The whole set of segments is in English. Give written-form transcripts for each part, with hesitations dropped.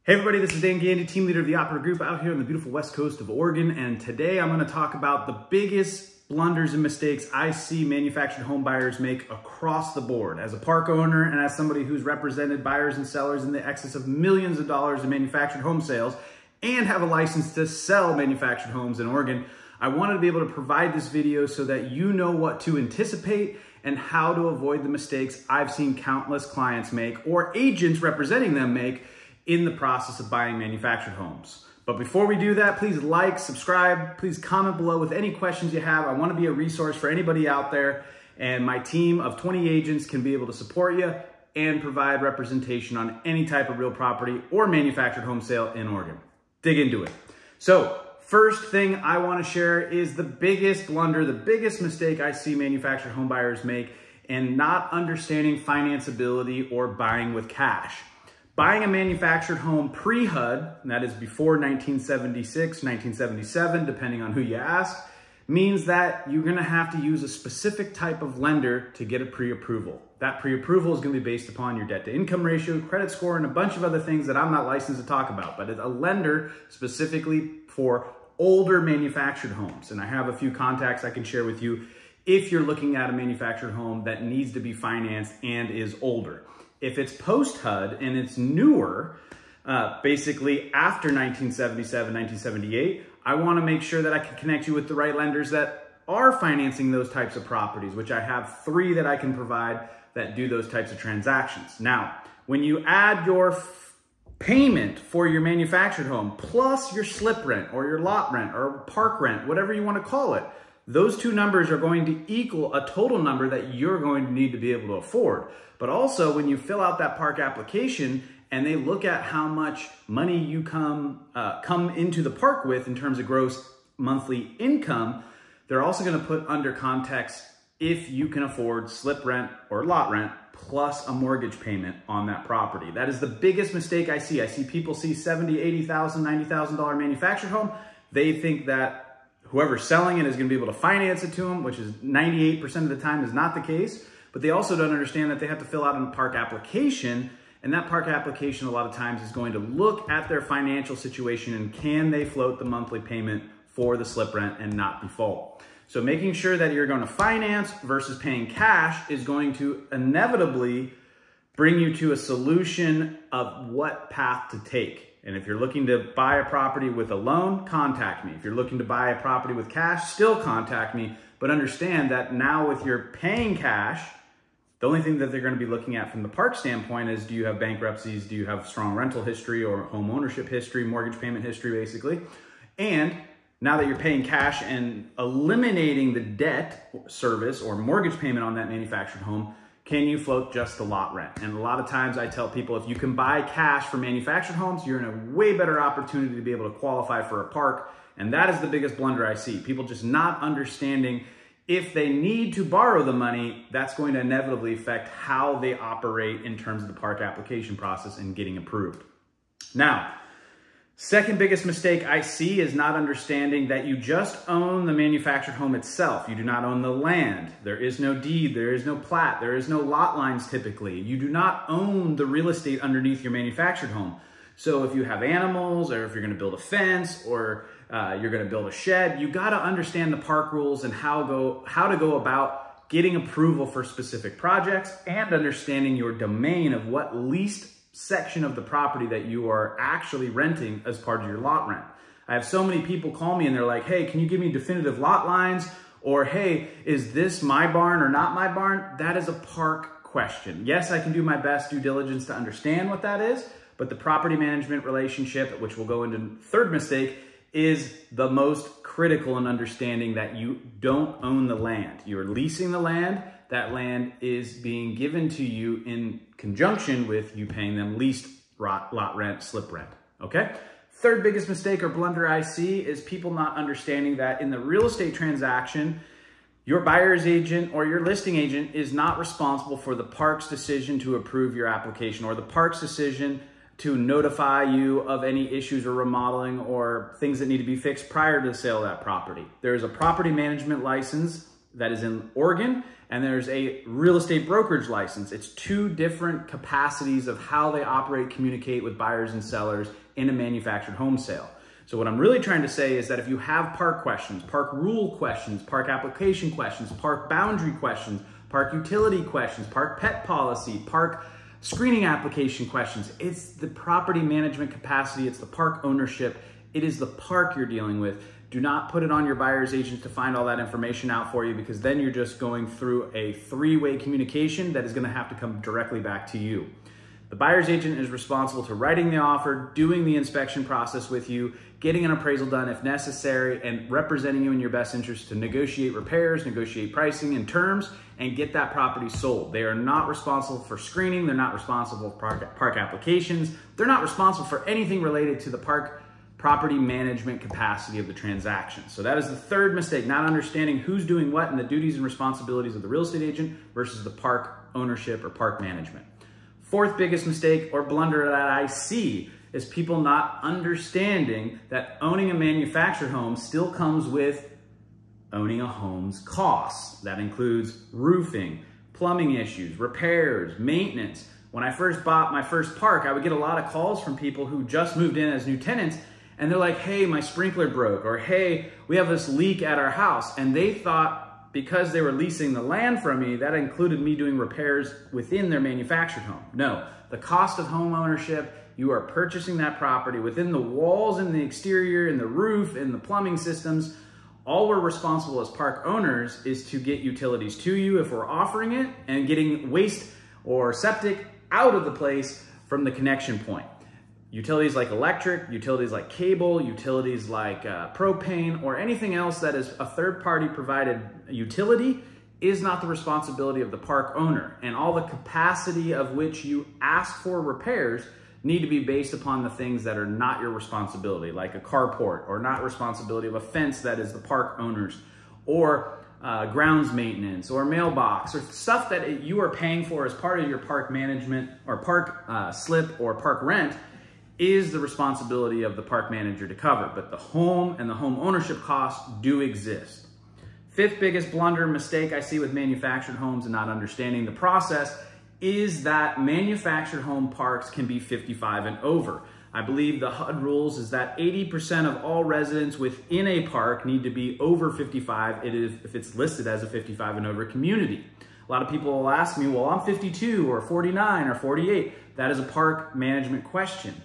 Hey everybody, this is Gandee, team leader of the Operative group out here on the beautiful west coast of Oregon, and today I'm going to talk about the biggest blunders and mistakes I see manufactured home buyers make across the board. As a park owner and as somebody who's represented buyers and sellers in the excess of millions of dollars in manufactured home sales and have a license to sell manufactured homes in Oregon, I wanted to be able to provide this video so that you know what to anticipate and how to avoid the mistakes I've seen countless clients make or agents representing them make in the process of buying manufactured homes. But before we do that, please like, subscribe, please comment below with any questions you have. I want to be a resource for anybody out there, and my team of 20 agents can be able to support you and provide representation on any type of real property or manufactured home sale in Oregon. Dig into it. So, first thing I want to share is the biggest blunder, the biggest mistake I see manufactured home buyers make in not understanding financeability or buying with cash. Buying a manufactured home pre-HUD, and that is before 1976, 1977, depending on who you ask, means that you're gonna have to use a specific type of lender to get a pre-approval. That pre-approval is gonna be based upon your debt-to-income ratio, credit score, and a bunch of other things that I'm not licensed to talk about, but it's a lender specifically for older manufactured homes. And I have a few contacts I can share with you if you're looking at a manufactured home that needs to be financed and is older. If it's post-HUD and it's newer, basically after 1977, 1978, I want to make sure that I can connect you with the right lenders that are financing those types of properties, which I have 3 that I can provide that do those types of transactions. Now, when you add your payment for your manufactured home plus your slip rent or your lot rent or park rent, whatever you want to call it, those 2 numbers are going to equal a total number that you're going to need to be able to afford. But also when you fill out that park application and they look at how much money you come into the park with in terms of gross monthly income, they're also going to put under context if you can afford slip rent or lot rent plus a mortgage payment on that property. That is the biggest mistake I see. I see people see $70,000, $80,000, $90,000 manufactured home. They think that whoever's selling it is going to be able to finance it to them, which is 98% of the time is not the case. But they also don't understand that they have to fill out a park application, and that park application a lot of times is going to look at their financial situation and can they float the monthly payment for the slip rent and not default. So making sure that you're going to finance versus paying cash is going to inevitably bring you to a solution of what path to take. And if you're looking to buy a property with a loan, contact me. If you're looking to buy a property with cash, still contact me. But understand that now with your paying cash, the only thing that they're going to be looking at from the park standpoint is, do you have bankruptcies? Do you have strong rental history or home ownership history, mortgage payment history, basically? And now that you're paying cash and eliminating the debt service or mortgage payment on that manufactured home, can you float just the lot rent? And a lot of times I tell people, if you can buy cash for manufactured homes, you're in a way better opportunity to be able to qualify for a park. And that is the biggest blunder I see. People just not understanding if they need to borrow the money, that's going to inevitably affect how they operate in terms of the park application process and getting approved. Now, second biggest mistake I see is not understanding that you just own the manufactured home itself. You do not own the land. There is no deed. There is no plat. There is no lot lines typically. You do not own the real estate underneath your manufactured home. So if you have animals or if you're going to build a fence or you're going to build a shed, you got to understand the park rules and how to go about getting approval for specific projects and understanding your domain of what least section of the property that you are actually renting as part of your lot rent. I have so many people call me and they're like, hey, can you give me definitive lot lines? Or, hey, is this my barn or not my barn? That is a park question. Yes, I can do my best due diligence to understand what that is, but the property management relationship, which will go into third mistake, is the most critical in understanding that you don't own the land. You're leasing the land. That land is being given to you in conjunction with you paying them leased lot rent, slip rent, okay? Third biggest mistake or blunder I see is people not understanding that in the real estate transaction, your buyer's agent or your listing agent is not responsible for the park's decision to approve your application or the park's decision to notify you of any issues or remodeling or things that need to be fixed prior to the sale of that property. There is a property management license that is in Oregon, and there's a real estate brokerage license. It's two different capacities of how they operate, communicate with buyers and sellers in a manufactured home sale. So what I'm really trying to say is that if you have park questions, park rule questions, park application questions, park boundary questions, park utility questions, park pet policy, park screening application questions, it's the property management capacity, it's the park ownership, it is the park you're dealing with. Do not put it on your buyer's agent to find all that information out for you, because then you're just going through a three-way communication that is going to have to come directly back to you. The buyer's agent is responsible to writing the offer, doing the inspection process with you, getting an appraisal done if necessary, and representing you in your best interest to negotiate repairs, negotiate pricing and terms, and get that property sold. They are not responsible for screening. They're not responsible for park applications. They're not responsible for anything related to the property management capacity of the transaction. So that is the third mistake, not understanding who's doing what and the duties and responsibilities of the real estate agent versus the park ownership or park management. Fourth biggest mistake or blunder that I see is people not understanding that owning a manufactured home still comes with owning a home's costs. That includes roofing, plumbing issues, repairs, maintenance. When I first bought my first park, I would get a lot of calls from people who just moved in as new tenants, and they're like, hey, my sprinkler broke, or hey, we have this leak at our house. And they thought, because they were leasing the land from me, that included me doing repairs within their manufactured home. No, the cost of home ownership, you are purchasing that property within the walls and the exterior and the roof and the plumbing systems. All we're responsible as park owners is to get utilities to you if we're offering it, and getting waste or septic out of the place from the connection point. Utilities like electric, utilities like cable, utilities like propane, or anything else that is a third-party provided utility is not the responsibility of the park owner. And all the capacity of which you ask for repairs need to be based upon the things that are not your responsibility, like a carport, or not responsibility of a fence that is the park owner's, or grounds maintenance, or mailbox, or stuff that you are paying for as part of your park management or park slip or park rent is the responsibility of the park manager to cover. But the home and the home ownership costs do exist. Fifth biggest blunder mistake I see with manufactured homes and not understanding the process is that manufactured home parks can be 55 and over. I believe the HUD rules is that 80% of all residents within a park need to be over 55 if it's listed as a 55 and over community. A lot of people will ask me, well, I'm 52 or 49 or 48. That is a park management question.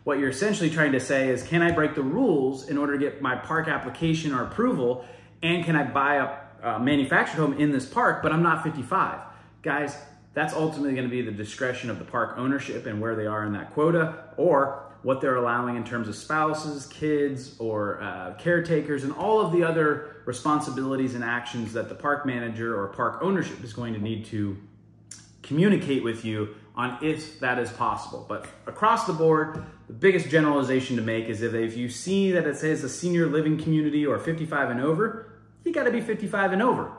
What you're essentially trying to say is, can I break the rules in order to get my park application or approval? And can I buy a manufactured home in this park, but I'm not 55? Guys, that's ultimately going to be the discretion of the park ownership and where they are in that quota, or what they're allowing in terms of spouses, kids, or caretakers, and all of the other responsibilities and actions that the park manager or park ownership is going to need to communicate with you on if that is possible. But across the board, the biggest generalization to make is if you see that it says a senior living community or 55 and over, you gotta be 55 and over.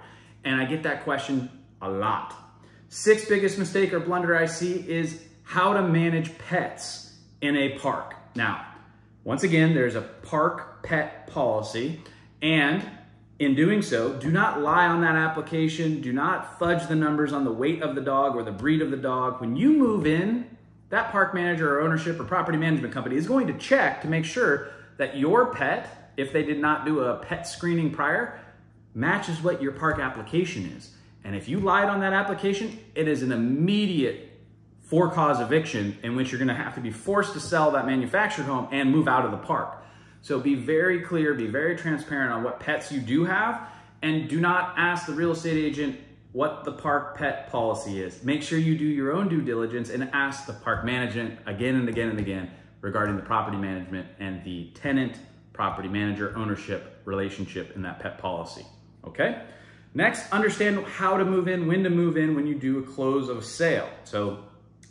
And I get that question a lot. Sixth biggest mistake or blunder I see is how to manage pets in a park. Now, once again, there's a park pet policy, and in doing so, do not lie on that application. Do not fudge the numbers on the weight of the dog or the breed of the dog. When you move in, that park manager or ownership or property management company is going to check to make sure that your pet, if they did not do a pet screening prior, matches what your park application is. And if you lied on that application, it is an immediate for-cause eviction in which you're gonna have to be forced to sell that manufactured home and move out of the park. So be very clear, be very transparent on what pets you do have, and do not ask the real estate agent what the park pet policy is. Make sure you do your own due diligence and ask the park management again and again and again regarding the property management and the tenant property manager ownership relationship in that pet policy, okay? Next, understand how to move in, when to move in when you do a close of a sale. So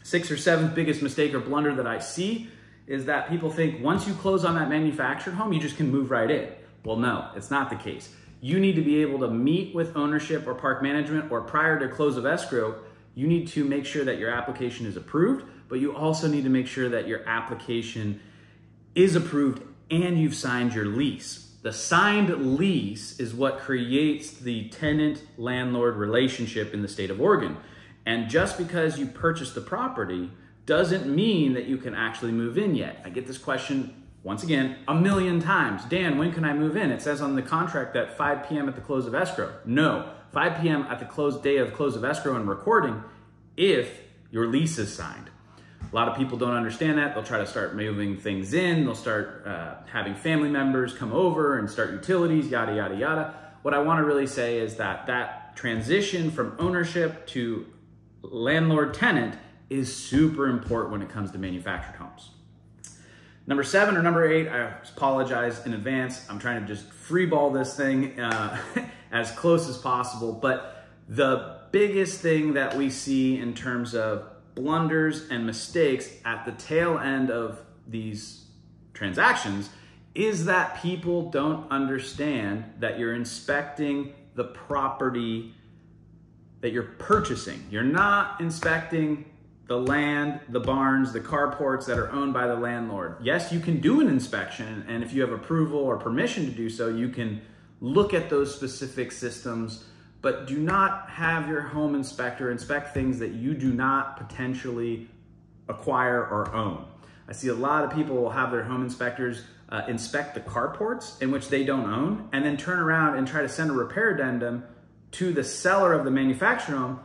sixth or seventh biggest mistake or blunder that I see is that people think once you close on that manufactured home, you just can move right in. Well, no, it's not the case. You need to be able to meet with ownership or park management, or prior to close of escrow, you need to make sure that your application is approved, but you also need to make sure that your application is approved and you've signed your lease. The signed lease is what creates the tenant-landlord relationship in the state of Oregon. And just because you purchased the property doesn't mean that you can actually move in yet. I get this question, once again, a million times. Dan, when can I move in? It says on the contract that 5 p.m. at the close of escrow. No, 5 p.m. at the day of close of escrow and recording if your lease is signed. A lot of people don't understand that. They'll try to start moving things in. They'll start having family members come over and start utilities, yada, yada, yada. What I want to really say is that that transition from ownership to landlord-tenant is super important when it comes to manufactured homes. Number 7 or number 8, I apologize in advance. I'm trying to just freeball this thing as close as possible. But the biggest thing that we see in terms of blunders and mistakes at the tail end of these transactions is that people don't understand that you're inspecting the property that you're purchasing. You're not inspecting the land, the barns, the carports that are owned by the landlord. Yes, you can do an inspection, and if you have approval or permission to do so, you can look at those specific systems, but do not have your home inspector inspect things that you do not potentially acquire or own. I see a lot of people will have their home inspectors inspect the carports in which they don't own, and then turn around and try to send a repair addendum to the seller of the manufactured home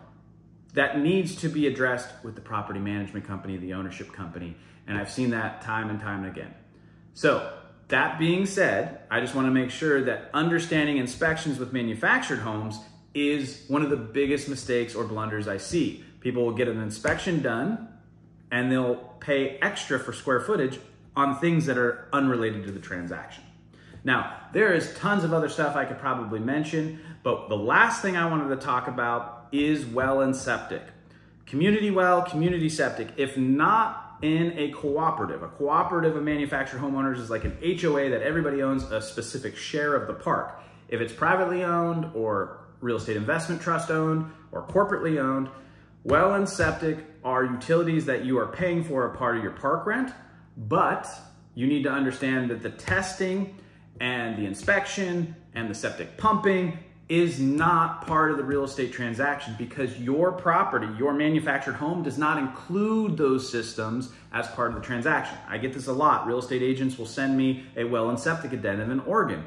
that needs to be addressed with the property management company, the ownership company. And I've seen that time and time again. So that being said, I just want to make sure that understanding inspections with manufactured homes is one of the biggest mistakes or blunders I see. People will get an inspection done and they'll pay extra for square footage on things that are unrelated to the transaction. Now, there is tons of other stuff I could probably mention, but the last thing I wanted to talk about is well and septic. Community well, community septic. If not in a cooperative of manufactured homeowners is like an HOA that everybody owns a specific share of the park. If it's privately owned or real estate investment trust owned or corporately owned, well and septic are utilities that you are paying for a part of your park rent, but you need to understand that the testing and the inspection and the septic pumping is not part of the real estate transaction because your property, your manufactured home does not include those systems as part of the transaction. I get this a lot. Real estate agents will send me a well and septic addendum in Oregon.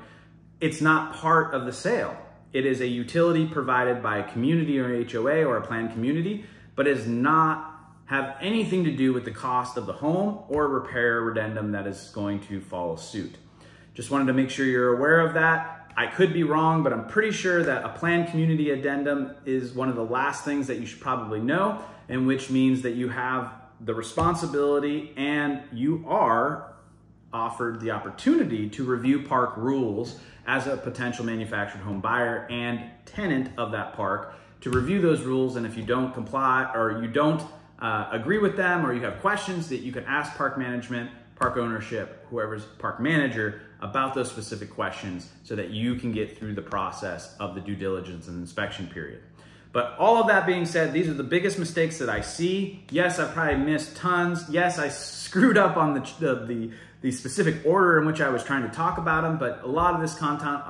It's not part of the sale. It is a utility provided by a community or HOA or a planned community, but it does not have anything to do with the cost of the home or repair addendum that is going to follow suit. Just wanted to make sure you're aware of that. I could be wrong, but I'm pretty sure that a planned community addendum is one of the last things that you should probably know, and which means that you have the responsibility and you are offered the opportunity to review park rules as a potential manufactured home buyer and tenant of that park to review those rules. And if you don't comply or you don't agree with them or you have questions, that you can ask park management, park ownership, whoever's park manager about those specific questions so that you can get through the process of the due diligence and inspection period. But all of that being said, these are the biggest mistakes that I see. Yes, I probably missed tons. Yes, I screwed up on the specific order in which I was trying to talk about them, but a lot of this content,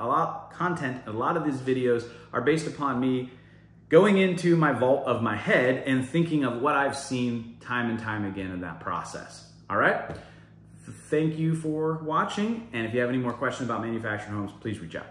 a lot of these videos are based upon me going into my vault of my head and thinking of what I've seen time and time again in that process. All right? Thank you for watching. And if you have any more questions about manufactured homes, please reach out.